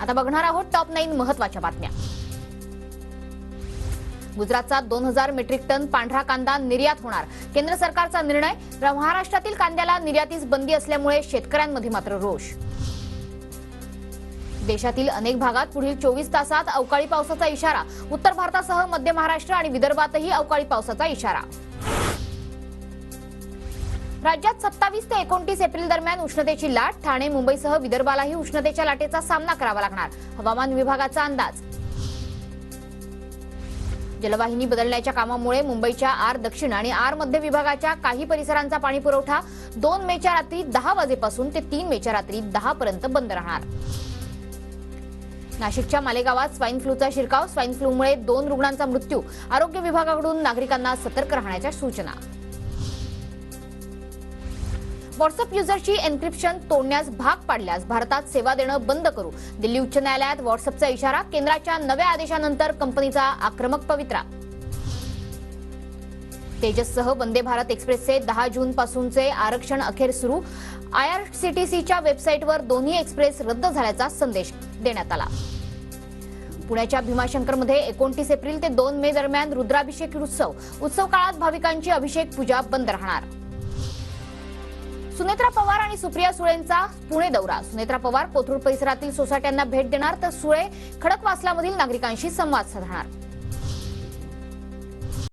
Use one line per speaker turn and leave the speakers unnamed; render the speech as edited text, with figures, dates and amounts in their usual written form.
आता बघणार आहोत टॉप 9 महत्त्वाच्या बातम्या। गुजरातचा 2000 मेट्रिक टन पांढरा कांदा निर्यात होणार। केंद्र सरकारचा निर्णय। महाराष्ट्रातील कांद्याला निर्यातीस बंदी असल्यामुळे शेतकऱ्यांमध्ये मात्र रोष। देशातील अनेक भागात पुढील 24 तासात अवकाळी पावसाचा इशारा। उत्तर भारतासह मध्य महाराष्ट्र आणि विदर्भातही अवकाळी पावसाचा इशारा। राज्यात 27 ते 29 एप्रिल दरम्यान उष्णतेची लाट। ठाणे मुंबईसह विदर्भालाही उष्णतेच्या लाटेचा सामना करावा लागणार। हवामान विभागाचा अंदाज। जलवाहिनी बदलण्याच्या कामामुळे मुंबईच्या आर दक्षिण आणि आर मध्य विभागाच्या काही परिसरांचा पाणी पुरवठा 2 मेच्या रात्री 10 वाजेपासून ते 3 मेच्या रात्री 10 पर्यंत बंद राहणार। नाशिकच्या मालेगावात स्वाईन फ्लूचा शिरकाव। स्वाईन फ्लूमुळे 2 रुग्णांचा मृत्यू। आरोग्य विभागाकडून नागरिकांना सतर्क राहण्याच्या सूचना। व्हॉट्सअप युजरची एन्क्रिप्शन तोडण्यास भाग पाडल्यास भारतात सेवा देणं बंद करू। दिल्ली उच्च न्यायालयात व्हॉट्सअपचा इशारा। केंद्राच्या नव्या आदेशानंतर कंपनीचा आक्रमक पवित्रा। तेजससह वंदे भारत एक्सप्रेसचे 10 जून पासूनचे आरक्षण अखेर सुरू। आयआरसीटीसीच्या वेबसाईटवर दोन्ही एक्सप्रेस रद्द झाल्याचा संदेश देण्यात आला। पुण्याच्या भीमाशंकरमध्ये 29 एप्रिल ते 2 मे दरम्यान रुद्राभिषेक उत्सव काळात भाविकांची अभिषेक पूजा बंद राहणार। सुनेत्रा पवार आणि सुप्रिया सुळेंचा पुणे दौरा। सुनेत्रा पवार कोथरूड परिसरातील सोसायट्यांना भेट देणार तर सुळे खडकवासलामधील नागरिकांशी संवाद साधणार।